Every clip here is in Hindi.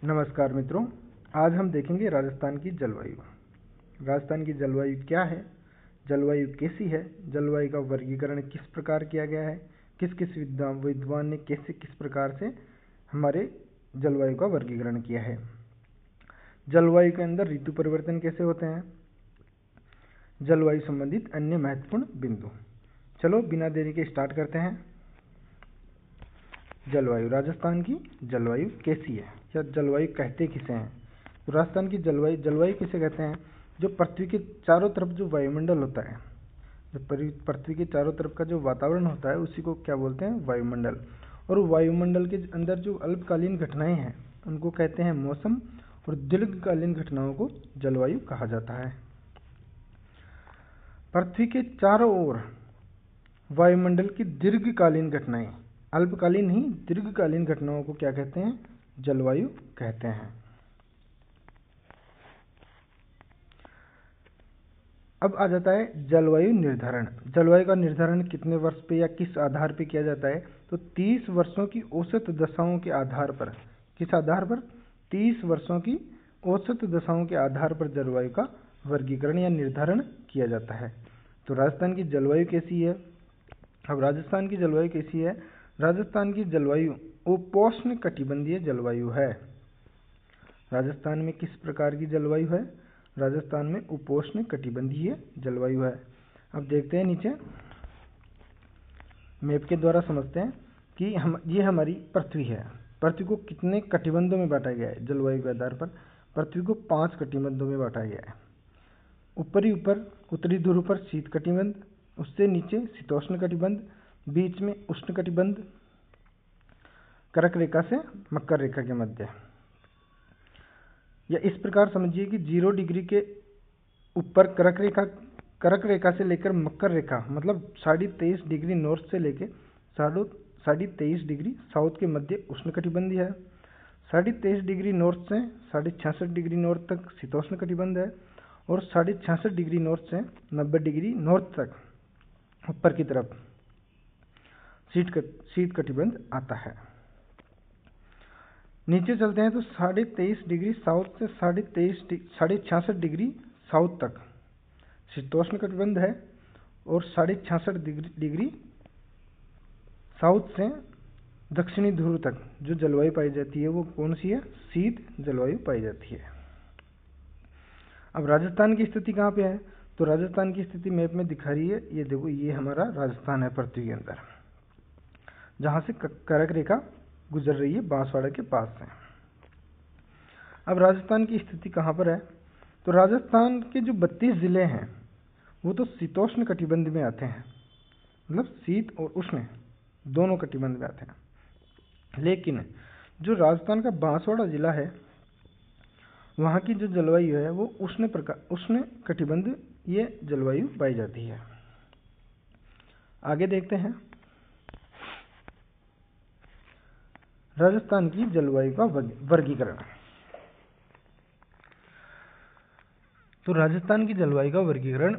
नमस्कार मित्रों, आज हम देखेंगे राजस्थान की जलवायु। राजस्थान की जलवायु क्या है, जलवायु कैसी है, जलवायु का वर्गीकरण किस प्रकार किया गया है, किस किस विद्वान ने किस प्रकार से हमारे जलवायु का वर्गीकरण किया है। जलवायु के अंदर ऋतु परिवर्तन कैसे होते हैं, जलवायु संबंधित अन्य महत्वपूर्ण बिंदु। चलो बिना देरी के स्टार्ट करते हैं। जलवायु, राजस्थान की जलवायु कैसी है या जलवायु कहते किसे हैं। तो राजस्थान की जलवायु किसे कहते हैं, जो पृथ्वी के चारों तरफ जो वायुमंडल होता है, जो पृथ्वी के चारों तरफ का जो वातावरण होता है उसी को क्या बोलते हैं, वायुमंडल। और वायुमंडल के अंदर जो अल्पकालीन घटनाएं हैं उनको कहते हैं मौसम, और दीर्घकालीन घटनाओं को जलवायु कहा जाता है। पृथ्वी के चारों ओर वायुमंडल की दीर्घकालीन घटनाएं, अल्पकालीन नहीं दीर्घकालीन घटनाओं को क्या कहते हैं, जलवायु कहते हैं। अब आ जाता है जलवायु निर्धारण। जलवायु का निर्धारण कितने वर्ष पे या किस आधार पे किया जाता है, तो 30 वर्षों की औसत दशाओं के आधार पर। किस आधार पर, 30 वर्षों की औसत दशाओं के आधार पर जलवायु का वर्गीकरण या निर्धारण किया जाता है। तो राजस्थान की जलवायु कैसी है। अब राजस्थान की जलवायु कैसी है, राजस्थान की जलवायु उपोष्ण कटिबंधीय जलवायु है। राजस्थान में किस प्रकार की जलवायु है, राजस्थान में उपोष्ण कटिबंधीय जलवायु है। अब देखते हैं नीचे मैप के द्वारा समझते हैं कि ये हमारी पृथ्वी है। पृथ्वी को कितने कटिबंधों में बांटा गया है, जलवायु के आधार पर पृथ्वी को 5 कटिबंधों में बांटा गया है। उत्तरी ध्रुव पर शीत कटिबंध, उससे नीचे शीतोष्ण कटिबंध, बीच में उष्ण कटिबंध, कर्क रेखा से मकर रेखा के मध्य। या इस प्रकार समझिए कि 0 डिग्री के ऊपर कर्क रेखा से लेकर मकर रेखा मतलब 23.5 डिग्री नॉर्थ से लेकर 23.5 डिग्री साउथ के मध्य उष्ण कटिबंधीय है। 23.5 डिग्री नॉर्थ से 66.5 डिग्री नॉर्थ तक शीतोष्ण कटिबंध है, और 66.5 डिग्री नॉर्थ से 90 डिग्री नॉर्थ तक ऊपर की तरफ शीत कटिबंध आता है। नीचे चलते हैं तो 23.5 डिग्री साउथ से 66.5 डिग्री साउथ तक शीतोष्ण कटिबंध है, और 66.5 डिग्री साउथ से दक्षिणी ध्रुव तक जो जलवायु पाई जाती है वो कौन सी है, शीत जलवायु पाई जाती है। अब राजस्थान की स्थिति कहाँ पे है, तो राजस्थान की स्थिति मैप में दिखा रही है, ये देखो ये हमारा राजस्थान है पृथ्वी के अंदर, जहाँ से कर्क रेखा गुजर रही है बांसवाड़ा के पास से। अब राजस्थान की स्थिति कहाँ पर है, तो राजस्थान के जो 32 जिले हैं वो तो शीतोष्ण कटिबंध में आते हैं, मतलब शीत और उष्ण दोनों कटिबंध में आते हैं। लेकिन जो राजस्थान का बांसवाड़ा जिला है वहाँ की जो जलवायु है वो उष्ण कटिबंध ये जलवायु पाई जाती है। आगे देखते हैं राजस्थान की जलवायु का वर्गीकरण। तो राजस्थान की जलवायु का वर्गीकरण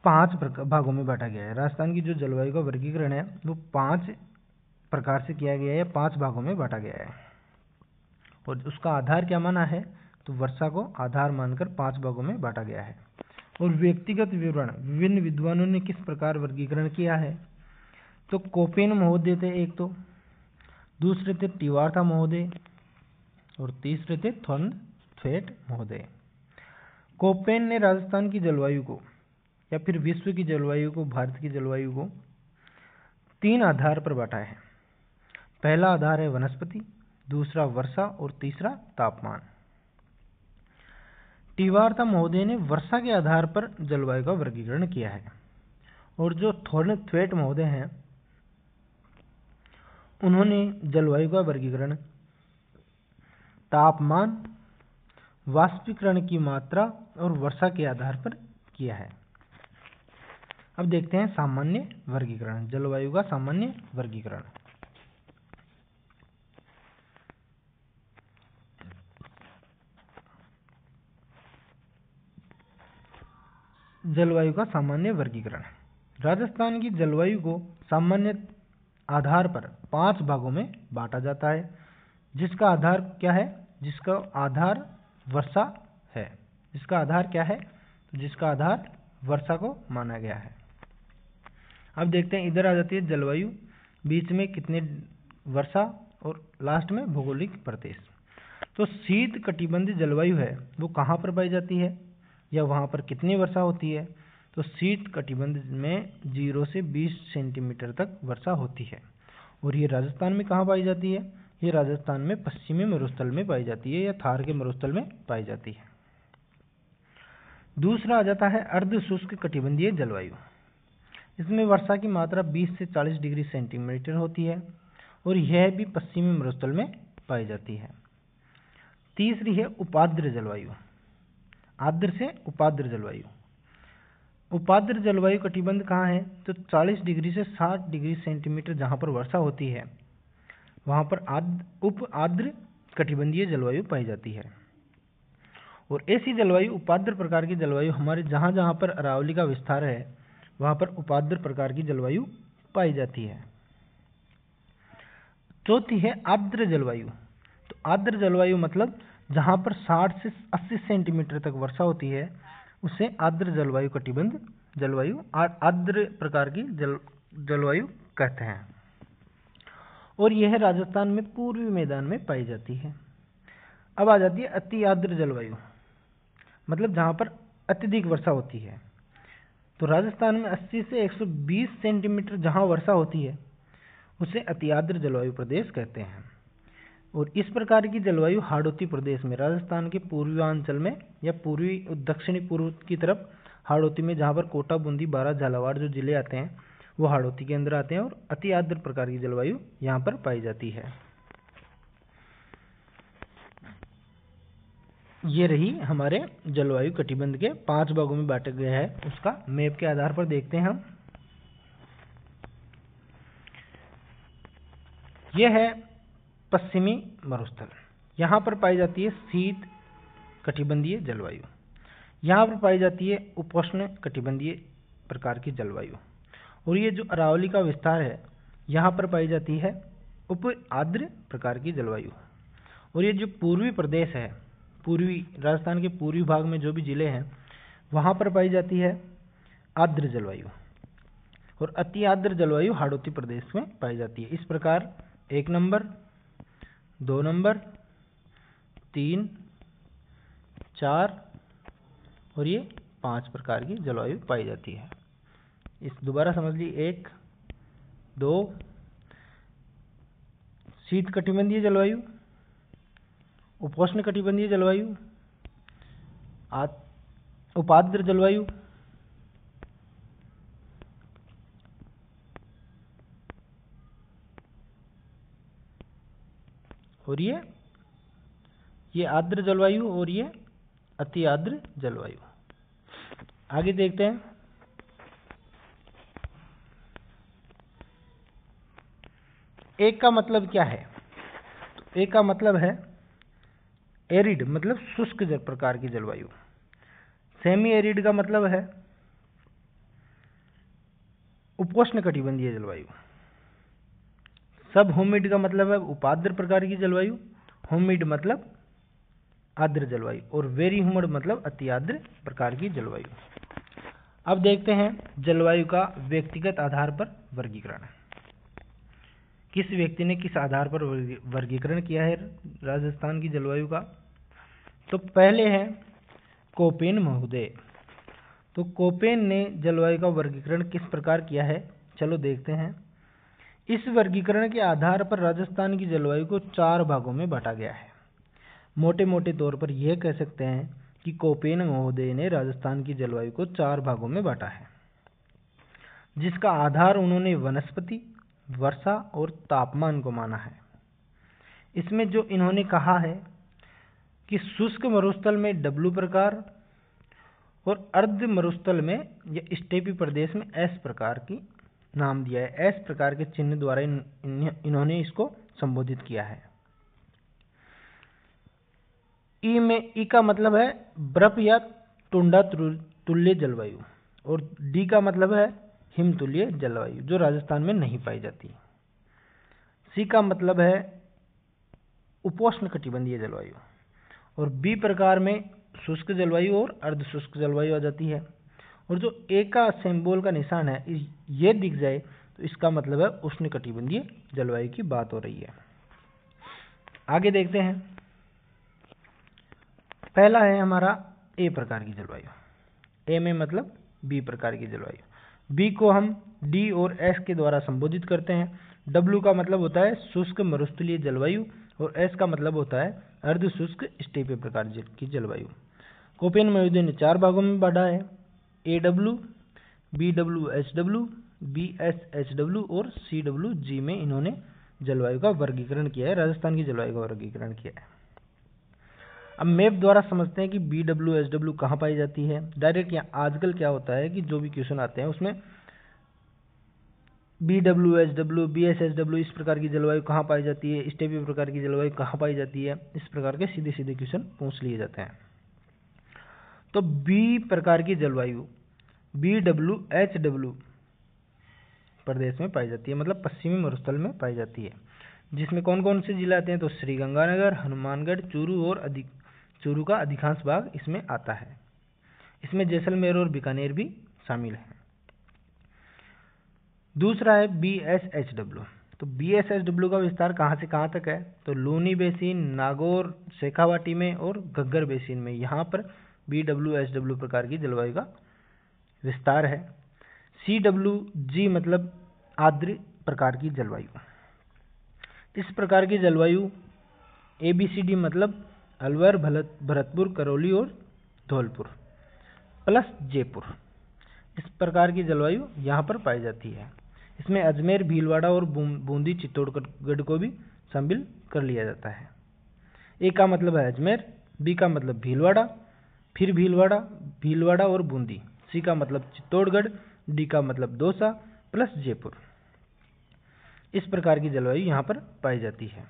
5 भागों में बांटा गया है। राजस्थान की जो जलवायु का वर्गीकरण है वो 5 प्रकार से किया गया है, 5 भागों में बांटा गया है। और उसका आधार क्या माना है, तो वर्षा को आधार मानकर 5 भागों में बांटा गया है। और व्यक्तिगत विवरण विभिन्न विद्वानों ने किस प्रकार वर्गीकरण किया है, तो कोपेन महोदय थे एक, तो दूसरे थे टिवार्था महोदय, और तीसरे थे थॉर्नथवेट महोदय। कोपेन ने राजस्थान की जलवायु को या फिर विश्व की जलवायु को, भारत की जलवायु को 3 आधार पर बांटा है। पहला आधार है वनस्पति, दूसरा वर्षा और तीसरा तापमान। टिवार्था महोदय ने वर्षा के आधार पर जलवायु का वर्गीकरण किया है, और जो थॉर्नथवेट महोदय हैं उन्होंने जलवायु का वर्गीकरण तापमान, वाष्पीकरण की मात्रा और वर्षा के आधार पर किया है। अब देखते हैं सामान्य वर्गीकरण, जलवायु का सामान्य वर्गीकरण। जलवायु का सामान्य वर्गीकरण। राजस्थान की जलवायु को सामान्य आधार पर 5 भागों में बांटा जाता है, जिसका आधार क्या है, जिसका आधार वर्षा है। जिसका आधार क्या है? तो जिसका आधार वर्षा को माना गया है। अब देखते हैं, इधर आ जाती है जलवायु, बीच में कितने वर्षा और लास्ट में भौगोलिक प्रदेश। तो शीत कटिबंधीय जलवायु है वो कहाँ पर पाई जाती है या वहाँ पर कितनी वर्षा होती है? तो शीत कटिबंध में 0 से 20 सेंटीमीटर तक वर्षा होती है। और ये राजस्थान में कहाँ पाई जाती है? ये राजस्थान में पश्चिमी मरुस्थल में पाई जाती है या थार के मरुस्थल में पाई जाती है। दूसरा आ जाता है अर्ध शुष्क कटिबंधीय जलवायु। इसमें वर्षा की मात्रा 20 से 40 डिग्री सेंटीमीटर होती है और यह भी पश्चिमी मरुस्थल में पाई जाती है। तीसरी है उपाद्र जलवायु। आर्द्र से उपाद्र जलवायु। उपाद्र जलवायु कटिबंध कहाँ है? तो 40 डिग्री से 60 डिग्री सेंटीमीटर जहाँ पर वर्षा होती है वहाँ पर उप आर्द्र कटिबंधीय जलवायु पाई जाती है। और ऐसी जलवायु उपाद्र प्रकार की जलवायु हमारे जहाँ जहाँ पर अरावली का विस्तार है वहाँ पर उपाद्र प्रकार की जलवायु पाई जाती है। चौथी है आर्द्र जलवायु। तो आर्द्र जलवायु मतलब जहाँ पर 60 से 80 सेंटीमीटर तक वर्षा होती है उसे आर्द्र जलवायु कटिबंध जलवायु आर्द्र प्रकार की जलवायु कहते हैं। और यह राजस्थान में पूर्वी मैदान में पाई जाती है। अब आ जाती है अति आर्द्र जलवायु, मतलब जहाँ पर अत्यधिक वर्षा होती है। तो राजस्थान में 80 से 120 सेंटीमीटर जहाँ वर्षा होती है उसे अति आर्द्र जलवायु प्रदेश कहते हैं। और इस प्रकार की जलवायु हाड़ौती प्रदेश में, राजस्थान के पूर्वांचल में या पूर्वी दक्षिणी पूर्व की तरफ हाड़ौती में, जहाँ पर कोटा, बूंदी, बारां, झालावाड़ जो जिले आते हैं वो हाड़ौती के अंदर आते हैं और अति आर्द्र प्रकार की जलवायु यहाँ पर पाई जाती है। ये रही हमारे जलवायु कटिबंध के 5 भागों में बांटा गया है, उसका मैप के आधार पर देखते हैं हम। यह है पश्चिमी मरुस्थल, यहाँ पर पाई जाती है शीत कटिबंधीय जलवायु। यहाँ पर पाई जाती है उपोष्ण कटिबंधीय प्रकार की जलवायु। और ये जो अरावली का विस्तार है यहाँ पर पाई जाती है उप आर्द्र प्रकार की जलवायु। और ये जो पूर्वी प्रदेश है, पूर्वी राजस्थान के पूर्वी भाग में जो भी जिले हैं वहाँ पर पाई जाती है आर्द्र जलवायु। और अति आर्द्र जलवायु हाड़ौती प्रदेश में पाई जाती है। इस प्रकार 1 नंबर, 2 नंबर, 3, 4 और ये 5 प्रकार की जलवायु पाई जाती है। इस दोबारा समझ लीजिए, 1, 2 शीत कटिबंधीय जलवायु, उपोष्ण कटिबंधीय जलवायु, उपाद्र जलवायु, और ये आर्द्र जलवायु और ये अति आर्द्र जलवायु। आगे देखते हैं। एक का मतलब क्या है? तो एक का मतलब है एरिड, मतलब शुष्क प्रकार की जलवायु। सेमी एरिड का मतलब है उपोष्ण कटिबंधीय जलवायु। सब ह्यूमिड का मतलब है उपाद्र प्रकार की जलवायु। ह्यूमिड मतलब आर्द्र जलवायु। और वेरी ह्यूमिड मतलब अति आर्द्र प्रकार की जलवायु। अब देखते हैं जलवायु का व्यक्तिगत आधार पर वर्गीकरण। किस व्यक्ति ने किस आधार पर वर्गीकरण किया है राजस्थान की जलवायु का? तो पहले है कोपेन महोदय। तो कोपेन ने जलवायु का वर्गीकरण किस प्रकार किया है, चलो देखते हैं। इस वर्गीकरण के आधार पर राजस्थान की जलवायु को 4 भागों में बांटा गया है। मोटे मोटे तौर पर यह कह सकते हैं कि कोपेन महोदय ने राजस्थान की जलवायु को 4 भागों में बांटा है, जिसका आधार उन्होंने वनस्पति, वर्षा और तापमान को माना है। इसमें जो इन्होंने कहा है कि शुष्क मरुस्थल में W प्रकार और अर्ध मरुस्थल में या स्टेपी प्रदेश में S प्रकार की नाम दिया है। S प्रकार के चिन्ह द्वारा इन्होंने इसको संबोधित किया है। ई का मतलब है बर्फ या टुंडा तुल्य जलवायु और D का मतलब है हिमतुल्य जलवायु, जो राजस्थान में नहीं पाई जाती। C का मतलब है उपोष्ण कटिबंधीय जलवायु, और बी प्रकार में शुष्क जलवायु और अर्ध शुष्क जलवायु आ जाती है। और जो ए का सिंबल का निशान है ये दिख जाए तो इसका मतलब है उष्ण कटिबंधीय जलवायु की बात हो रही है। आगे देखते हैं। पहला है हमारा ए प्रकार की जलवायु। ए में मतलब बी प्रकार की जलवायु। बी को हम डी और एस के द्वारा संबोधित करते हैं। डब्ल्यू का मतलब होता है शुष्क मरुस्थलीय जलवायु और एस का मतलब होता है अर्ध शुष्क स्टेपी प्रकार की जलवायु। कोपेन महोदय ने 4 भागों में बांटा है, A W, B W H W, B S H W और सी डब्ल्यू जी में इन्होंने जलवायु का वर्गीकरण किया है, राजस्थान की जलवायु का वर्गीकरण किया है। अब मैप द्वारा समझते हैं कि बी डब्ल्यू एच डब्ल्यू कहाँ पाई जाती है। डायरेक्ट यहाँ आजकल क्या होता है कि जो भी क्वेश्चन आते हैं उसमें B W H W, B S H W इस प्रकार की जलवायु कहाँ पाई जाती है, स्टेपी प्रकार की जलवायु कहाँ पाई जाती है, इस प्रकार के सीधे सीधे क्वेश्चन पूछ लिए जाते हैं। तो बी प्रकार की जलवायु बी डब्ल्यू एच डब्ल्यू प्रदेश में पाई जाती है, मतलब पश्चिमी मरुस्थल में पाई जाती है, जिसमें कौन कौन से जिले आते हैं तो श्रीगंगानगर, हनुमानगढ़, चूरू और चूरू का अधिकांश भाग इसमें आता है। इसमें जैसलमेर और बीकानेर भी शामिल है। दूसरा है बी एस एच डब्ल्यू। तो बी एस एच डब्ल्यू का विस्तार कहाँ से कहाँ तक है तो लूनी बेसिन, नागौर, शेखावाटी में और घग्गर बेसिन में, यहाँ पर बी डब्ल्यू एच डब्ल्यू प्रकार की जलवायु का विस्तार है। सी डब्ल्यू जी मतलब आर्द्र प्रकार की जलवायु। इस प्रकार की जलवायु ए बी सी डी मतलब अलवर, भरतपुर, करौली और धौलपुर प्लस जयपुर, इस प्रकार की जलवायु यहाँ पर पाई जाती है। इसमें अजमेर, भीलवाड़ा और बूंदी, चित्तौड़गढ़ को भी शामिल कर लिया जाता है। ए का मतलब है अजमेर, बी का मतलब भीलवाड़ा, फिर भीलवाड़ा और बूंदी, सी का मतलब चित्तौड़गढ़, डी का मतलब दौसा प्लस जयपुर, इस प्रकार की जलवायु यहाँ पर पाई जाती है।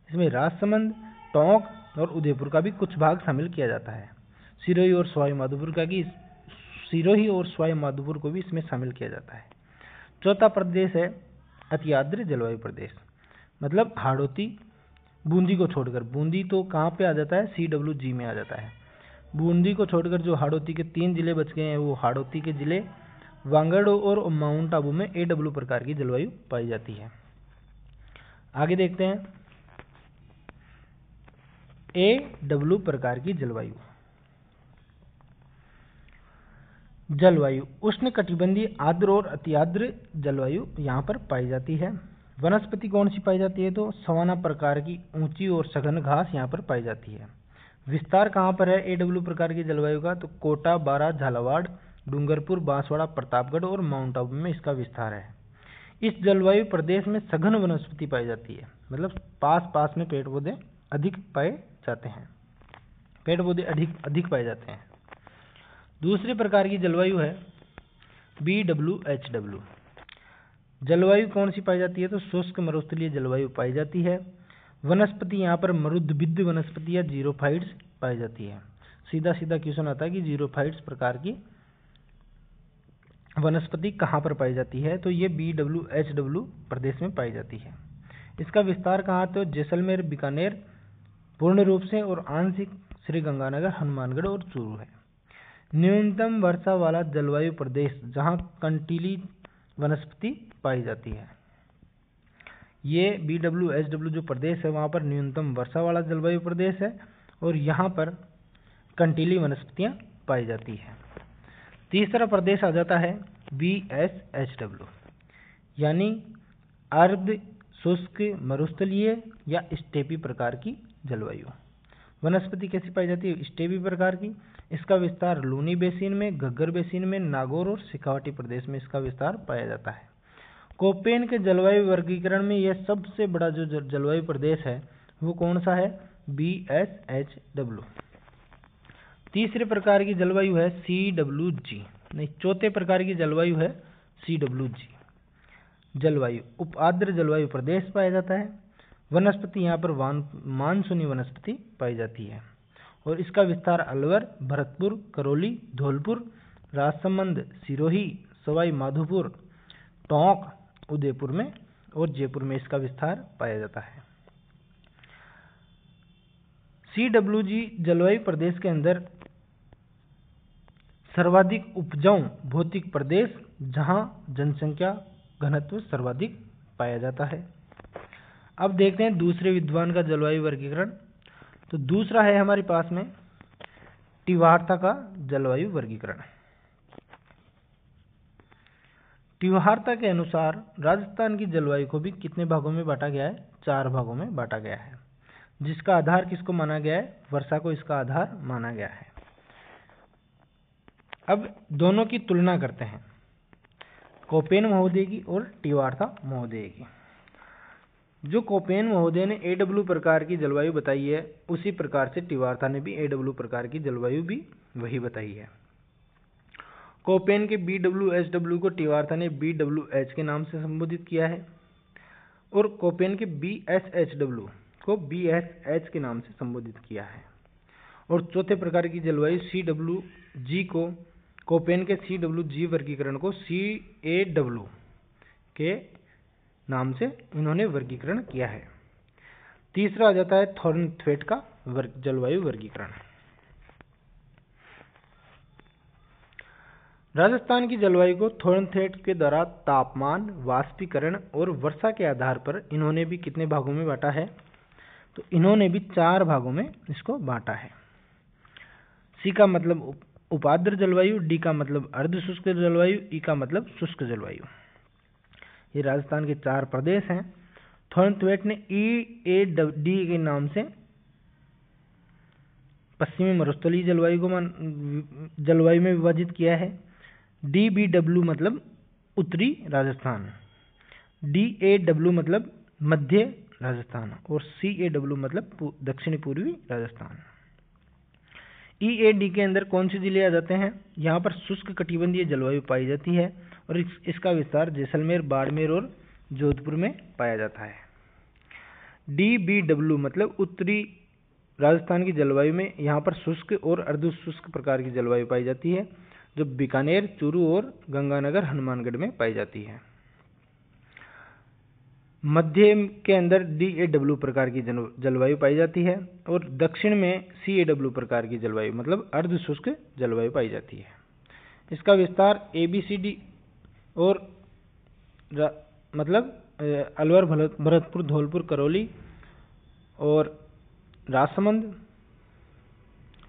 इसमें राजसमंद, टोंक और उदयपुर का भी कुछ भाग शामिल किया जाता है। सिरोही और सवाई माधोपुर को भी इसमें शामिल किया जाता है। चौथा प्रदेश है अति आर्द्र जलवायु प्रदेश, मतलब हाड़ौती, बूंदी को छोड़कर। बूंदी तो कहाँ पे आ जाता है, सी डब्ल्यू जी में आ जाता है। बूंदी को छोड़कर जो हाड़ौती के 3 जिले बच गए हैं वो हाड़ौती के जिले वांगड़ और माउंट आबू में ए डब्ल्यू प्रकार की जलवायु पाई जाती है। आगे देखते हैं ए डब्ल्यू प्रकार की जलवायु उष्ण कटिबंधीय, आर्द्र और अति आर्द्र जलवायु यहाँ पर पाई जाती है। वनस्पति कौन सी पाई जाती है तो सवाना प्रकार की ऊंची और सघन घास यहाँ पर पाई जाती है। विस्तार कहाँ पर है ए डब्ल्यू प्रकार की जलवायु का तो कोटा, बारा, झालावाड़, डूंगरपुर, बांसवाड़ा, प्रतापगढ़ और माउंट आबू में इसका विस्तार है। इस जलवायु प्रदेश में सघन वनस्पति पाई जाती है, मतलब पास में पेड़ पौधे अधिक पाए जाते हैं, पेड़ पौधे अधिक पाए जाते हैं। दूसरे प्रकार की जलवायु है बी डब्ल्यू एच डब्ल्यू। जलवायु कौन सी पाई जाती है तो शुष्क मरुस्थलीय जलवायु पाई जाती है। वनस्पति यहाँ पर मरुद्भिद वनस्पति या जीरोफाइट्स पाई जाती है। सीधा क्वेश्चन आता है कि जीरोफाइट्स प्रकार की वनस्पति कहाँ पर पाई जाती है तो ये बी डब्ल्यू एच डब्ल्यू प्रदेश में पाई जाती है। इसका विस्तार कहाँ तो जैसलमेर, बीकानेर पूर्ण रूप से और आंशिक श्रीगंगानगर, हनुमानगढ़ और चूरू है। न्यूनतम वर्षा वाला जलवायु प्रदेश जहाँ कंटीली वनस्पति पाई जाती है। ये बी डब्ल्यू एच डब्ल्यू जो प्रदेश है वहाँ पर न्यूनतम वर्षा वाला जलवायु प्रदेश है और यहाँ पर कंटीली वनस्पतियाँ पाई जाती है। तीसरा प्रदेश आ जाता है बी एस एच डब्ल्यू, यानी अर्ध शुष्क मरुस्थलीय या स्टेपी प्रकार की जलवायु। वनस्पति कैसी पाई जाती है, स्टेपी प्रकार की। इसका विस्तार लूनी बेसिन में, घग्गर बेसिन में, नागौर और शेखावाटी प्रदेश में इसका विस्तार पाया जाता है। कोपेन के जलवायु वर्गीकरण में यह सबसे बड़ा जो जलवायु प्रदेश है वो कौन सा है, बी एस एच डब्ल्यू। तीसरे प्रकार की जलवायु है सी डब्ल्यू जी, नहीं चौथे प्रकार की जलवायु है सी डब्ल्यू जी। जलवायु उप आर्द्र जलवायु प्रदेश पाया जाता है। वनस्पति यहाँ पर मानसूनी वनस्पति पाई जाती है और इसका विस्तार अलवर, भरतपुर, करौली, धौलपुर, राजसमंद, सिरोही, सवाई माधोपुर, टोंक, उदयपुर में और जयपुर में इसका विस्तार पाया जाता है। CWG जलवायु प्रदेश के अंदर सर्वाधिक उपजाऊ भौतिक प्रदेश जहां जनसंख्या घनत्व सर्वाधिक पाया जाता है। अब देखते हैं दूसरे विद्वान का जलवायु वर्गीकरण। तो दूसरा है हमारे पास में टिवार्था का जलवायु वर्गीकरण। टिवार्था के अनुसार राजस्थान की जलवायु को भी कितने भागों में बांटा गया है? 4 भागों में बांटा गया है, जिसका आधार किसको माना गया है? वर्षा को इसका आधार माना गया है। अब दोनों की तुलना करते हैं, कोपेन महोदय की और टिवार्था महोदय की। जो कोपेन महोदय ने AW प्रकार की जलवायु बताई है, उसी प्रकार से टिवार्था ने भी AW प्रकार की जलवायु भी वही बताई है। कोपेन के BWHW को टिवार्था ने BWH के नाम से संबोधित किया है और कोपेन के BSHW को BSH के नाम से संबोधित किया है। और चौथे प्रकार की जलवायु CWG को कोपेन के CWG वर्गीकरण को CAW के नाम से इन्होंने वर्गीकरण किया है। तीसरा आ जाता है थॉर्नथवेट का जलवायु वर्गीकरण। राजस्थान की जलवायु को थॉर्नथवेट के द्वारा तापमान, वाष्पीकरण और वर्षा के आधार पर इन्होंने भी कितने भागों में बांटा है? तो इन्होंने भी 4 भागों में इसको बांटा है। सी का मतलब उपाद्र जलवायु, डी का मतलब अर्ध शुष्क जलवायु, ई का मतलब शुष्क जलवायु। ये राजस्थान के 4 प्रदेश हैं। थॉर्नथवेट ने EAD के नाम से पश्चिमी मरुस्थलीय जलवायु में विभाजित किया है। DBW मतलब उत्तरी राजस्थान, DAW मतलब मध्य राजस्थान और CAW मतलब दक्षिणी पूर्वी राजस्थान। EAD के अंदर कौन से जिले आ जाते हैं? यहाँ पर शुष्क कटिबंधीय जलवायु पाई जाती है और इसका विस्तार जैसलमेर, बाड़मेर और जोधपुर में पाया जाता है। DBW मतलब उत्तरी राजस्थान की जलवायु में यहाँ पर शुष्क और अर्ध शुष्क प्रकार की जलवायु पाई जाती है, जो बीकानेर, चूरू और गंगानगर, हनुमानगढ़ में पाई जाती है। मध्य के अंदर DAW प्रकार की जलवायु पाई जाती है और दक्षिण में CAW प्रकार की जलवायु मतलब अर्ध शुष्क जलवायु पाई जाती है। इसका विस्तार ABCD और मतलब अलवर, भरतपुर, धौलपुर, करौली और राजसमंद,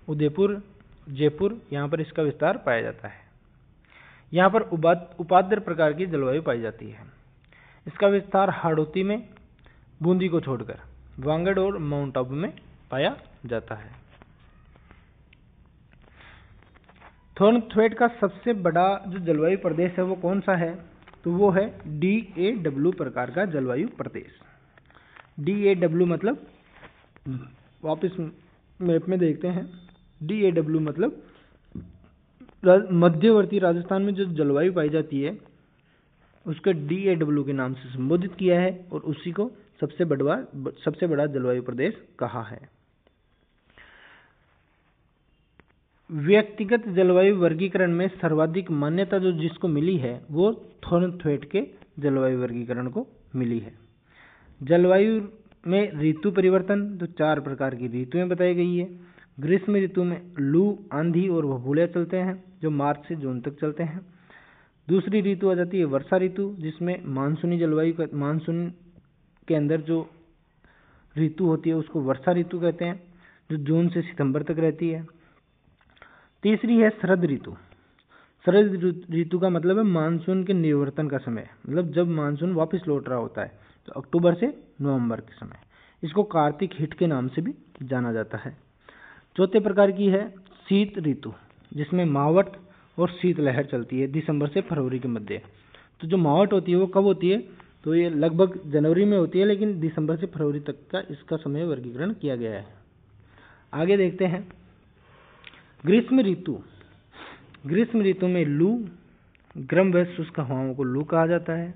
उदयपुर, जयपुर, यहाँ पर इसका विस्तार पाया जाता है। यहाँ पर उपाद्र प्रकार की जलवायु पाई जाती है। इसका विस्तार हाड़ौती में, बूंदी को छोड़कर वांगड़ और माउंट आबू में पाया जाता है। थॉर्नथवेट का सबसे बड़ा जो जलवायु प्रदेश है वो कौन सा है? तो वो है DAW प्रकार का जलवायु प्रदेश। DAW मतलब वापस मैप में देखते हैं। DAW मतलब मध्यवर्ती राजस्थान में जो जलवायु पाई जाती है उसको DAW के नाम से संबोधित किया है और उसी को सबसे बड़ा जलवायु प्रदेश कहा है। व्यक्तिगत जलवायु वर्गीकरण में सर्वाधिक मान्यता जो जिसको मिली है वो थॉर्नथवेट के जलवायु वर्गीकरण को मिली है। जलवायु में ऋतु परिवर्तन, तो 4 प्रकार की ऋतुएं बताई गई है। ग्रीष्म ऋतु में लू, आंधी और भभूलिया चलते हैं जो मार्च से जून तक चलते हैं। दूसरी ऋतु आ जाती है वर्षा ऋतु, जिसमें मानसूनी जलवायु मानसून के अंदर जो ऋतु होती है उसको वर्षा ऋतु कहते हैं, जो जून से सितंबर तक रहती है। तीसरी है शरद ऋतु। शरद ऋतु का मतलब है मानसून के निवर्तन का समय, मतलब जब मानसून वापस लौट रहा होता है, तो अक्टूबर से नवंबर के समय। इसको कार्तिक हिट के नाम से भी जाना जाता है। चौथे प्रकार की है शीत ऋतु, जिसमें मावट और शीतलहर चलती है दिसंबर से फरवरी के मध्य। तो जो मावट होती है वो कब होती है? तो ये लगभग जनवरी में होती है, लेकिन दिसंबर से फरवरी तक का इसका समय वर्गीकरण किया गया है। आगे देखते हैं ग्रीष्म ऋतु। ग्रीष्म ऋतु में लू, गर्म व शुष्क हवाओं को लू कहा जाता है।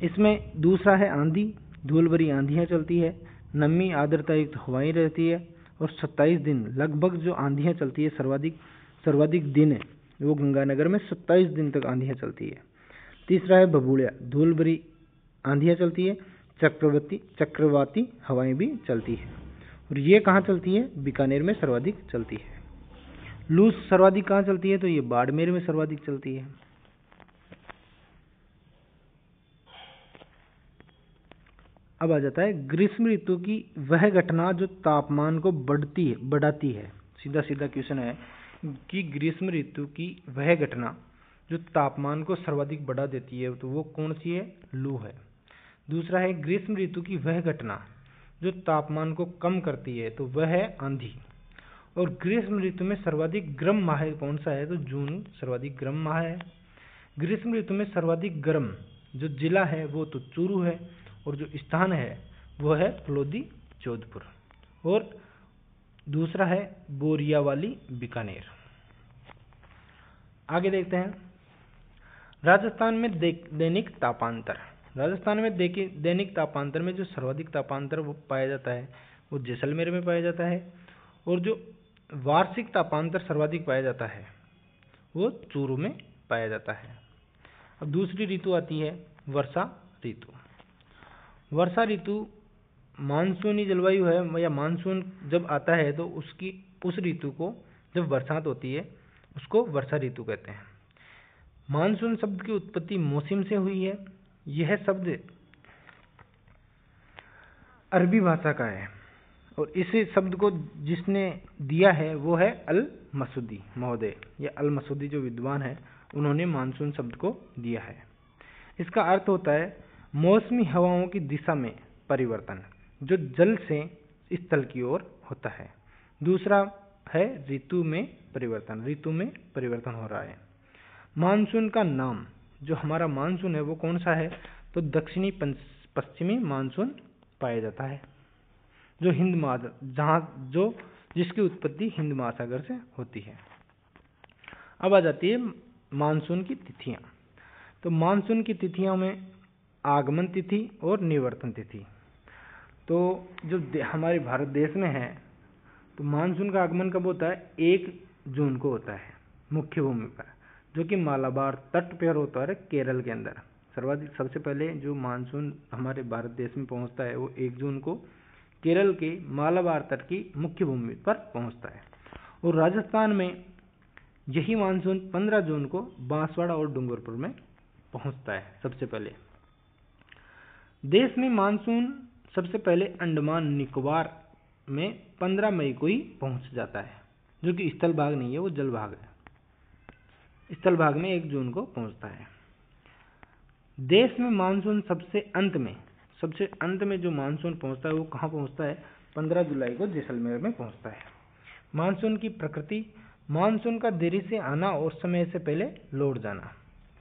इसमें दूसरा है आंधी, धूल भरी आंधियां चलती है, नमी आर्द्रता युक्त हवाएं रहती है और 27 दिन लगभग जो आंधियां चलती है, सर्वाधिक दिन है वो गंगानगर में 27 दिन तक आंधियां चलती है। तीसरा है भभूलिया, धूल भरी आंधियां चलती है, चक्रवाती हवाएं भी चलती है। और ये कहाँ चलती है? बीकानेर में सर्वाधिक चलती है। लू सर्वाधिक कहाँ चलती है? तो ये बाड़मेर में सर्वाधिक चलती है। अब आ जाता है ग्रीष्म ऋतु की वह घटना जो तापमान को बढ़ाती है। सीधा सीधा क्वेश्चन है कि ग्रीष्म ऋतु की वह घटना जो तापमान को सर्वाधिक बढ़ा देती है, तो वो कौन सी है? लू है। दूसरा है ग्रीष्म ऋतु की वह घटना जो तापमान को कम करती है, तो वह है आंधी। और ग्रीष्म ऋतु में सर्वाधिक गर्म माह कौन सा है? तो जून सर्वाधिक गर्म माह है। ग्रीष्म ऋतु में सर्वाधिक गर्म जो जिला है वो तो चूरू है, और जो स्थान है वो है फलोदी जोधपुर। और दूसरा है बोरियावाली बीकानेर। आगे देखते हैं राजस्थान में दैनिक तापांतर। राजस्थान में दैनिक तापांतर में जो सर्वाधिक तापांतर वो पाया जाता है वो जैसलमेर में पाया जाता है, और जो वार्षिक तापांतर सर्वाधिक पाया जाता है वो चूरू में पाया जाता है। अब दूसरी ऋतु आती है वर्षा ऋतु। वर्षा ऋतु मानसूनी जलवायु है, या मानसून जब आता है तो उस ऋतु को जब बरसात होती है उसको वर्षा ऋतु कहते हैं। मानसून शब्द की उत्पत्ति मौसम से हुई है। यह शब्द अरबी भाषा का है, और इस शब्द को जिसने दिया है वो है अल मसूदी महोदय। या अल मसूदी जो विद्वान है उन्होंने मानसून शब्द को दिया है। इसका अर्थ होता है मौसमी हवाओं की दिशा में परिवर्तन जो जल से स्थल की ओर होता है। दूसरा है ऋतु में परिवर्तन हो रहा है। मानसून का नाम जो हमारा मानसून है वो कौन सा है? तो दक्षिणी पश्चिमी मानसून पाया जाता है, जो जिसकी उत्पत्ति हिंद महासागर से होती है। अब आ जाती है मानसून की तिथियां। तो मानसून की तिथियों में आगमन तिथि और निवर्तन तिथि। तो जो हमारे भारत देश में है तो मानसून का आगमन कब होता है? 1 जून को होता है मुख्य भूमि पर, जो कि मालाबार तट पर होता है केरल के अंदर। सबसे पहले जो मानसून हमारे भारत देश में पहुंचता है वो 1 जून को केरल के मालाबार तट की मुख्य भूमि पर पहुंचता है। और राजस्थान में यही मानसून 15 जून को बांसवाड़ा और डूंगरपुर में पहुंचता है सबसे पहले। देश में मानसून सबसे पहले अंडमान निकोबार में 15 मई को ही पहुंच जाता है, जो कि स्थल भाग नहीं है, वो जल भाग है। स्थल भाग में 1 जून को पहुंचता है। देश में मानसून सबसे अंत में जो मानसून पहुंचता है वो कहाँ पहुंचता है? 15 जुलाई को जैसलमेर में पहुंचता है। मानसून की प्रकृति, मानसून का देरी से आना और समय से पहले लौट जाना,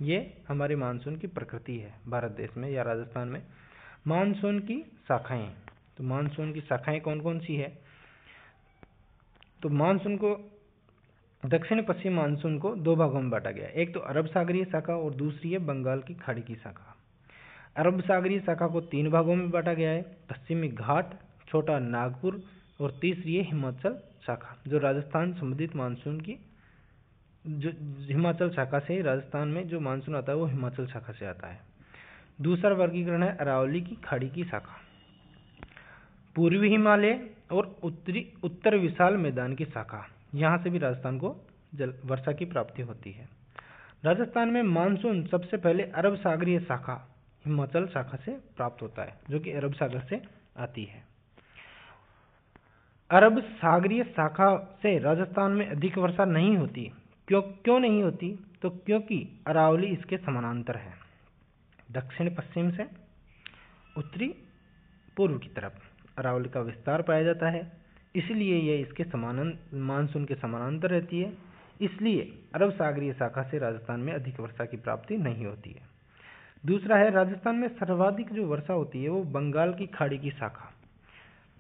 ये हमारे मानसून की प्रकृति है भारत देश में या राजस्थान में। मानसून की शाखाएं, तो मानसून की शाखाएं कौन कौन सी है? तो मानसून को दक्षिण पश्चिम मानसून को 2 भागों में बांटा गया है। एक तो अरब सागरीय शाखा और दूसरी है बंगाल की खाड़ी की शाखा। अरब सागरीय शाखा को 3 भागों में बांटा गया है, पश्चिमी घाट, छोटा नागपुर, और तीसरी है हिमाचल शाखा, जो राजस्थान संबंधित मानसून की जो हिमाचल शाखा से राजस्थान में जो मानसून आता है वो हिमाचल शाखा से आता है। दूसरा वर्गीकरण है अरावली की खाड़ी की शाखा, पूर्वी हिमालय और उत्तर विशाल मैदान की शाखा, यहाँ से भी राजस्थान को वर्षा की प्राप्ति होती है। राजस्थान में मानसून सबसे पहले अरब सागरीय शाखा हिमाचल शाखा से प्राप्त होता है, जो कि अरब सागर से आती है। अरब सागरीय शाखा से राजस्थान में अधिक वर्षा नहीं होती। क्यों नहीं होती? तो क्योंकि अरावली इसके समानांतर है, दक्षिण पश्चिम से उत्तरी पूर्व की तरफ अरावली का विस्तार पाया जाता है, इसलिए यह इसके मानसून के समानांतर रहती है। इसलिए अरब सागरीय शाखा से राजस्थान में अधिक वर्षा की प्राप्ति नहीं होती है। दूसरा है राजस्थान में सर्वाधिक जो वर्षा होती है वो बंगाल की खाड़ी की शाखा,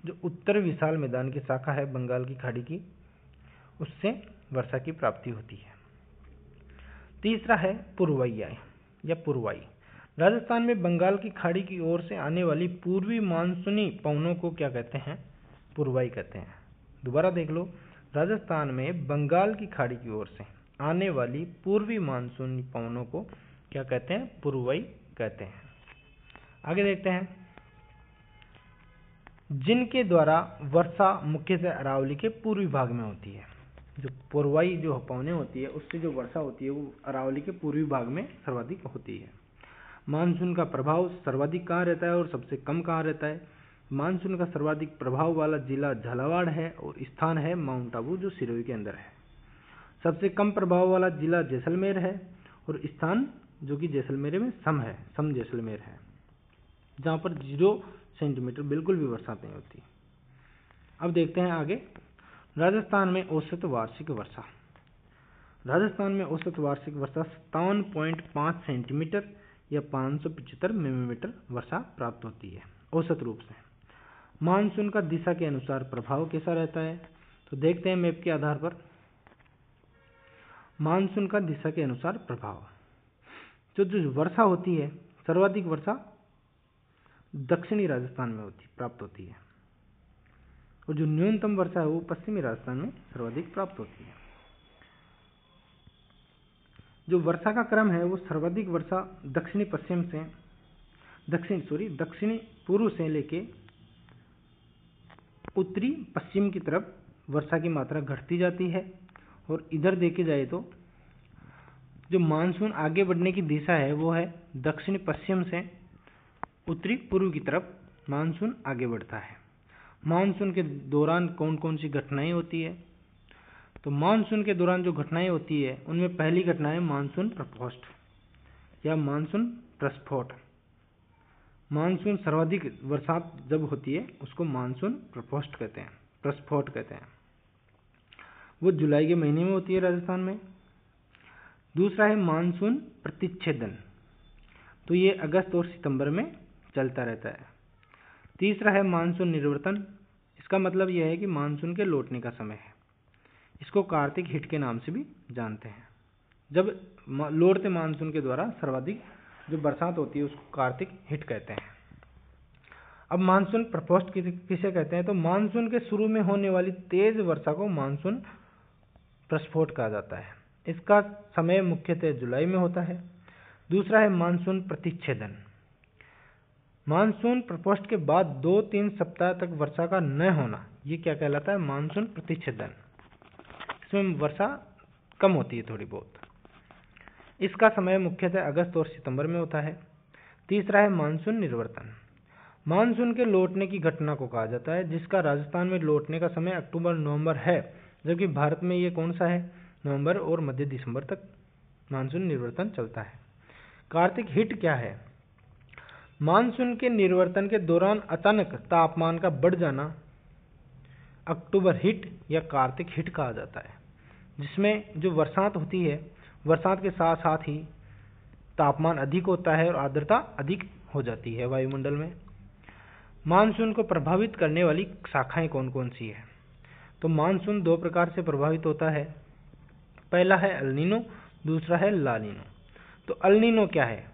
जो उत्तर विशाल मैदान की शाखा है बंगाल की खाड़ी की, उससे वर्षा की प्राप्ति होती है। तीसरा है पुरवाई। राजस्थान में बंगाल की खाड़ी की ओर से आने वाली पूर्वी मानसूनी पवनों को क्या कहते हैं? पुरवाई कहते हैं। दोबारा देख लो, राजस्थान में बंगाल की खाड़ी की ओर से आने वाली पूर्वी मानसूनी पवनों को क्या कहते हैं? पुरवाई कहते हैं। आगे देखते हैं जिनके द्वारा वर्षा मुख्यतः अरावली के पूर्वी भाग में होती है। जो पूर्वाई जो पवनें होती है उससे जो वर्षा होती है वो अरावली के पूर्वी भाग में सर्वाधिक होती है। मानसून का प्रभाव सर्वाधिक कहाँ रहता है और सबसे कम कहाँ रहता है? मानसून का सर्वाधिक प्रभाव वाला जिला झालावाड़ है और स्थान है माउंट आबू जो सिरोही के अंदर है। सबसे कम प्रभाव वाला जिला जैसलमेर है और स्थान जो कि जैसलमेर में सम जैसलमेर है, जहाँ पर 0 सेंटीमीटर बिल्कुल भी बरसात नहीं होती। अब देखते हैं आगे। राजस्थान में औसत वार्षिक वर्षा। राजस्थान में औसत वार्षिक वर्षा 57.5 सेंटीमीटर या 575 मिलीमीटर वर्षा प्राप्त होती है औसत रूप से। मानसून का दिशा के अनुसार प्रभाव कैसा रहता है? तो देखते हैं मैप के आधार पर। मानसून का दिशा के अनुसार प्रभाव, जो वर्षा होती है, सर्वाधिक वर्षा दक्षिणी राजस्थान में प्राप्त होती है और जो न्यूनतम वर्षा है वो पश्चिमी राजस्थान में सर्वाधिक प्राप्त होती है। जो वर्षा का क्रम है वो सर्वाधिक वर्षा दक्षिणी पूर्व से लेके उत्तरी पश्चिम की तरफ वर्षा की मात्रा घटती जाती है। और इधर देखे जाए तो जो मानसून आगे बढ़ने की दिशा है वो है दक्षिण पश्चिम से उत्तरी पूर्व की तरफ मानसून आगे बढ़ता है। मानसून के दौरान कौन कौन सी घटनाएं होती है? तो मानसून के दौरान जो घटनाएं होती है उनमें पहली घटना है मानसून प्रकोष्ठ या मानसून प्रस्फोट। मानसून सर्वाधिक बरसात जब होती है उसको मानसून प्रस्फोट कहते हैं। वो जुलाई के महीने में होती है राजस्थान में। दूसरा है मानसून प्रतिच्छेदन, तो ये अगस्त और सितंबर में चलता रहता है। तीसरा है मानसून निवर्तन, इसका मतलब यह है कि मानसून के लौटने का समय है। इसको कार्तिक हिट के नाम से भी जानते हैं। जब लौटते मानसून के द्वारा सर्वाधिक जो बरसात होती है उसको कार्तिक हिट कहते हैं। अब मानसून प्रकोष्ठ किसे कहते हैं? तो मानसून के शुरू में होने वाली तेज वर्षा को मानसून प्रस्फोट कहा जाता है। इसका समय मुख्यतः जुलाई में होता है। दूसरा है मानसून प्रतिच्छेदन। मानसून प्रकोष्ठ के बाद 2-3 सप्ताह तक वर्षा का न होना, ये क्या कहलाता है? मानसून प्रतिच्छेदन। इसमें वर्षा कम होती है थोड़ी बहुत। इसका समय मुख्यतः अगस्त और सितंबर में होता है। तीसरा है मानसून निवर्तन। मानसून के लौटने की घटना को कहा जाता है, जिसका राजस्थान में लौटने का समय अक्टूबर-नवंबर है, जबकि भारत में ये कौन सा है? नवंबर और मध्य दिसंबर तक मानसून निवर्तन चलता है। कार्तिक हिट क्या है? मानसून के निवर्तन के दौरान अचानक तापमान का बढ़ जाना अक्टूबर हिट या कार्तिक हिट कहा जाता है, जिसमें जो बरसात होती है, बरसात के साथ साथ ही तापमान अधिक होता है और आर्द्रता अधिक हो जाती है वायुमंडल में। मानसून को प्रभावित करने वाली शाखाएं कौन कौन सी है? तो मानसून 2 प्रकार से प्रभावित होता है। पहला है एल नीनो, दूसरा है ला नीनो। तो एल नीनो क्या है?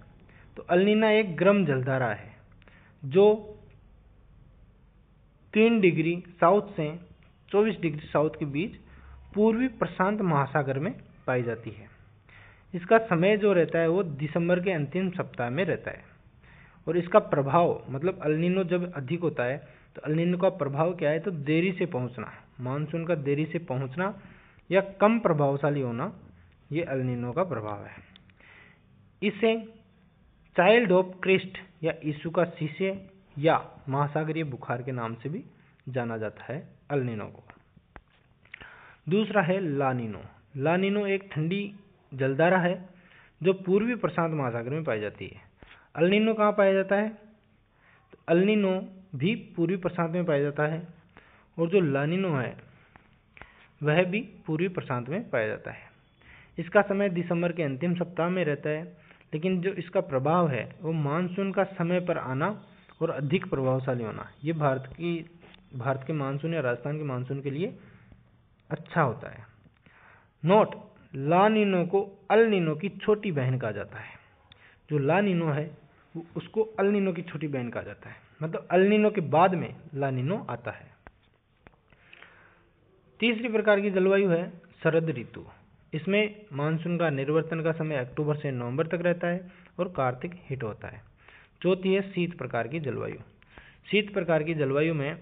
तो एल नीना एक गर्म जलधारा है जो 3 डिग्री साउथ से 24 डिग्री साउथ के बीच पूर्वी प्रशांत महासागर में पाई जाती है। इसका समय जो रहता है वो दिसंबर के अंतिम सप्ताह में रहता है। और इसका प्रभाव मतलब एल नीनो जब अधिक होता है तो एल नीनो का प्रभाव क्या है? तो देरी से पहुंचना, मानसून का देरी से पहुंचना या कम प्रभावशाली होना, ये एल नीनो का प्रभाव है। इसे चाइल्ड ऑफ क्रिस्ट या यीशु का शिष्य या महासागरीय बुखार के नाम से भी जाना जाता है एल नीनो को। दूसरा है ला नीनो। ला नीनो एक ठंडी जलधारा है जो पूर्वी प्रशांत महासागर में पाई जाती है। एल नीनो कहाँ पाया जाता है? तो एल नीनो भी पूर्वी प्रशांत में पाया जाता है और जो ला नीनो है वह भी पूर्वी प्रशांत में पाया जाता है। इसका समय दिसंबर के अंतिम सप्ताह में रहता है, लेकिन जो इसका प्रभाव है वो मानसून का समय पर आना और अधिक प्रभावशाली होना, ये भारत के मानसून या राजस्थान के मानसून के लिए अच्छा होता है। नोट, ला नीनो को एल नीनो की छोटी बहन कहा जाता है। जो ला नीनो है उसको एल नीनो की छोटी बहन कहा जाता है, मतलब एल नीनो के बाद में ला नीनो आता है। तीसरी प्रकार की जलवायु है शरद ऋतु। इसमें मानसून का निवर्तन का समय अक्टूबर से नवंबर तक रहता है और कार्तिक हिट होता है। चौथी है शीत प्रकार की जलवायु। शीत प्रकार की जलवायु में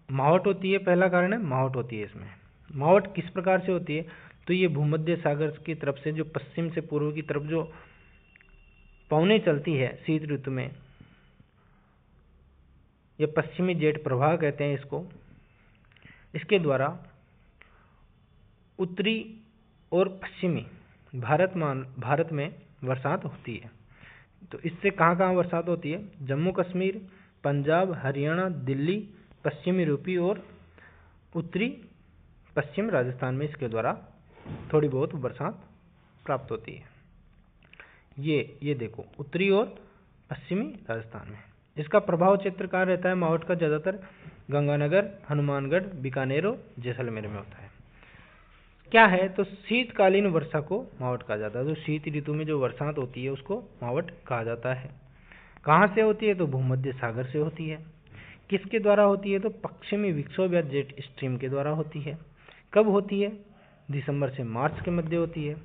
मावट होती है। पहला कारण है मावट होती है। इसमें मावट किस प्रकार से होती है, तो ये भूमध्य सागर की तरफ से जो पश्चिम से पूर्व की तरफ जो पवनें चलती है शीत ऋतु में, ये पश्चिमी जेट प्रवाह कहते हैं इसको, इसके द्वारा उत्तरी और पश्चिमी भारत में बरसात होती है। तो इससे कहाँ कहाँ बरसात होती है, जम्मू कश्मीर, पंजाब, हरियाणा, दिल्ली, पश्चिमी यूपी और उत्तरी पश्चिम राजस्थान में इसके द्वारा थोड़ी बहुत बरसात प्राप्त होती है। ये देखो उत्तरी और पश्चिमी राजस्थान में। इसका प्रभाव क्षेत्र कहाँ रहता है मावट का, ज़्यादातर गंगानगर, हनुमानगढ़, बीकानेर और जैसलमेर में होता है। क्या है, तो शीतकालीन वर्षा को मावट कहा जाता है। तो शीत ऋतु में जो बरसात होती है उसको मावट कहा जाता है। कहाँ से होती है, तो भूमध्य सागर से होती है। किसके द्वारा होती है, तो पश्चिमी विक्षोभ या जेट स्ट्रीम के द्वारा होती है। कब होती है, दिसंबर से मार्च के मध्य होती है।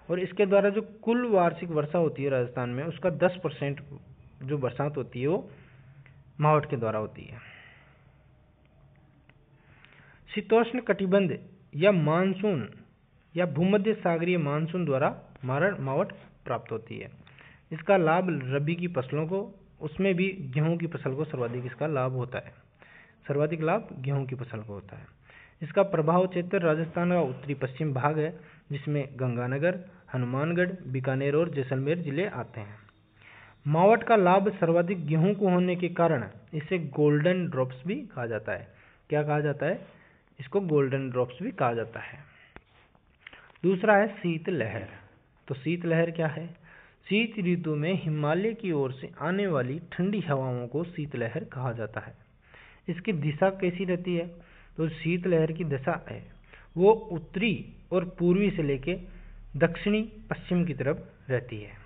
और इसके द्वारा जो कुल वार्षिक वर्षा होती है राजस्थान में, उसका 10% जो बरसात होती है वो मावट के द्वारा होती है। शीतोष्ण कटिबंध या मानसून या भूमध्य सागरीय मानसून द्वारा मावट प्राप्त होती है। इसका लाभ रबी की फसलों को, उसमें भी गेहूं की फसल को सर्वाधिक इसका लाभ होता है। सर्वाधिक लाभ गेहूं की फसल को होता है। इसका प्रभाव क्षेत्र राजस्थान का उत्तरी पश्चिम भाग है, जिसमें गंगानगर, हनुमानगढ़, बीकानेर और जैसलमेर जिले आते हैं। मावट का लाभ सर्वाधिक गेहूं को होने के कारण इसे गोल्डन ड्रॉप्स भी कहा जाता है। क्या कहा जाता है, इसको गोल्डन ड्रॉप्स भी कहा जाता है। दूसरा है शीतलहर। तो शीतलहर क्या है, शीत ऋतु में हिमालय की ओर से आने वाली ठंडी हवाओं को शीतलहर कहा जाता है। इसकी दिशा कैसी रहती है, तो शीतलहर की दिशा है वो उत्तरी और पूर्वी से लेके दक्षिणी पश्चिम की तरफ रहती है।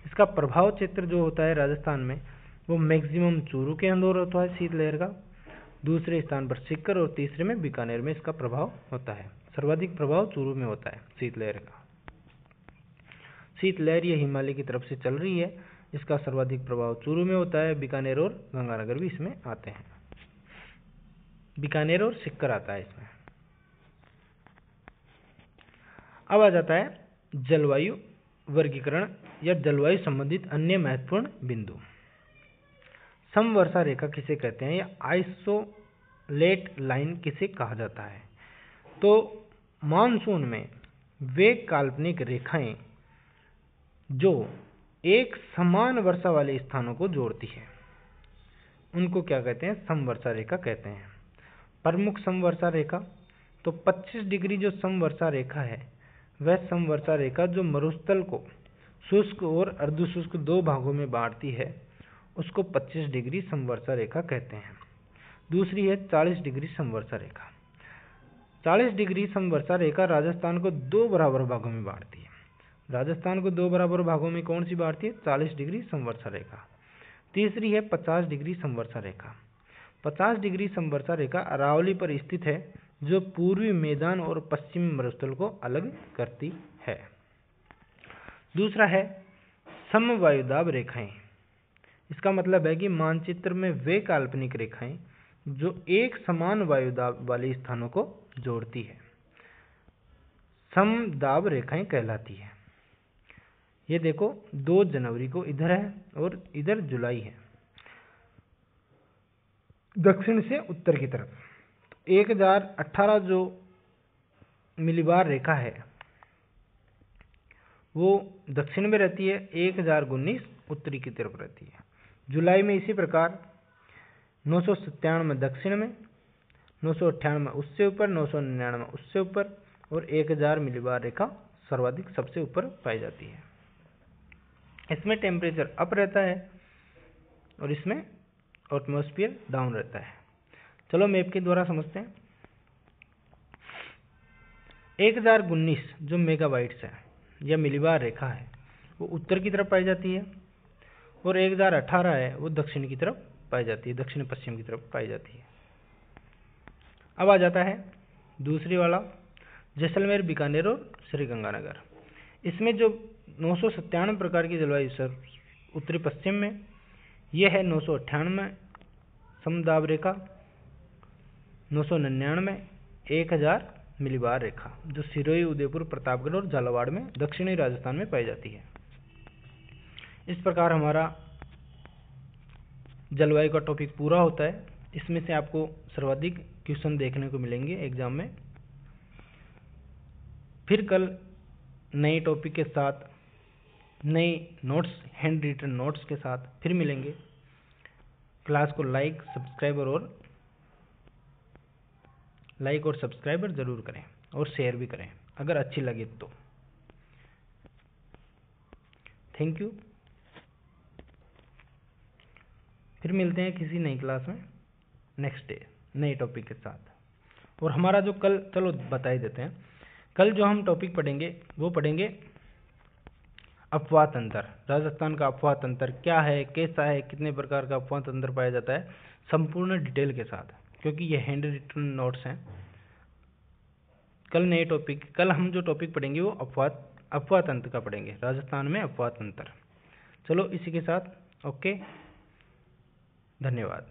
इसका प्रभाव क्षेत्र जो होता है राजस्थान में, वो मैक्सिमम चूरू के अंदर होता है शीतलहर का, दूसरे स्थान पर सीकर और तीसरे में बीकानेर में इसका प्रभाव होता है। सर्वाधिक प्रभाव चूरू में होता है शीतलहर का। शीतलहर ये हिमालय की तरफ से चल रही है, इसका सर्वाधिक प्रभाव चूरू में होता है। बीकानेर और गंगानगर भी इसमें आते हैं। बीकानेर और सीकर आता है इसमें। अब आ जाता है जलवायु वर्गीकरण या जलवायु संबंधित अन्य महत्वपूर्ण बिंदु। समवर्षा रेखा किसे कहते हैं या आइसोलेट लाइन किसे कहा जाता है, तो मानसून में वे काल्पनिक रेखाएं जो एक समान वर्षा वाले स्थानों को जोड़ती है, उनको क्या कहते हैं, समवर्षा रेखा कहते हैं। प्रमुख समवर्षा रेखा, तो 25 डिग्री जो समवर्षा रेखा है, वह समवर्षा रेखा जो मरुस्थल को शुष्क और अर्धशुष्क दो भागों में बांटती है, उसको 25 डिग्री समवर्षा रेखा कहते हैं। दूसरी है 40 डिग्री समवर्षा रेखा। 40 डिग्री समवर्षा रेखा राजस्थान को दो बराबर भागों में बांटती है। राजस्थान को दो बराबर भागों में कौन सी बांटती है, 40 डिग्री समवर्षा रेखा। तीसरी है 50 डिग्री समवर्षा रेखा। 50 डिग्री समवर्षा रेखा अरावली पर स्थित है, जो पूर्वी मैदान और पश्चिमी मरुस्थल को अलग करती है। दूसरा है समवायुदाब रेखाएं। इसका मतलब है कि मानचित्र में वे काल्पनिक रेखाएं जो एक समान वायुदाब वाले स्थानों को जोड़ती है, समदाब रेखाएं कहलाती है। ये देखो 2 जनवरी को इधर है और इधर जुलाई है, दक्षिण से उत्तर की तरफ। 1018 जो मिलीबार रेखा है वो दक्षिण में रहती है, 1019 उत्तरी की तरफ रहती है। जुलाई में इसी प्रकार 997 दक्षिण में, 998 उससे ऊपर, 999 उससे ऊपर और 1000 मिलीबार रेखा सर्वाधिक सबसे ऊपर पाई जाती है। इसमें टेम्परेचर अप रहता है और इसमें एटमॉस्फेयर डाउन रहता है। चलो मैप के द्वारा समझते हैं। 1019 जो मेगाबाइट्स है या मिलीबार रेखा है वो उत्तर की तरफ पाई जाती है, और 1018 है वो दक्षिण की तरफ पाई जाती है, दक्षिण पश्चिम की तरफ पाई जाती है। अब आ जाता है दूसरी वाला जैसलमेर, बीकानेर और श्रीगंगानगर। इसमें जो 997 प्रकार की जलवायु सर उत्तरी पश्चिम में यह है 998 समदाब रेखा, 999 1000 मिलीबार रेखा, जो सिरोही, उदयपुर, प्रतापगढ़ और झालावाड़ में दक्षिणी राजस्थान में पाई जाती है। इस प्रकार हमारा जलवायु का टॉपिक पूरा होता है। इसमें से आपको सर्वाधिक क्वेश्चन देखने को मिलेंगे एग्जाम में। फिर कल नए टॉपिक के साथ, नए नोट्स, हैंड रिटन नोट्स के साथ फिर मिलेंगे। क्लास को लाइक और सब्सक्राइबर जरूर करें और शेयर भी करें अगर अच्छी लगे तो। Thank you. फिर मिलते हैं किसी नई क्लास में नेक्स्ट डे नए टॉपिक के साथ। और हमारा जो कल, चलो बता ही देते हैं, कल जो हम टॉपिक पढ़ेंगे वो पढ़ेंगे अपवाह तंत्र। राजस्थान का अपवाह तंत्र क्या है, कैसा है, कितने प्रकार का अपवाह तंत्र पाया जाता है, संपूर्ण डिटेल के साथ, क्योंकि ये हैंड रिटन नोट्स हैं। कल हम जो टॉपिक पढ़ेंगे वो अपवाह तंत्र का पढ़ेंगे, राजस्थान में अपवाह तंत्र। चलो इसी के साथ ओके, धन्यवाद।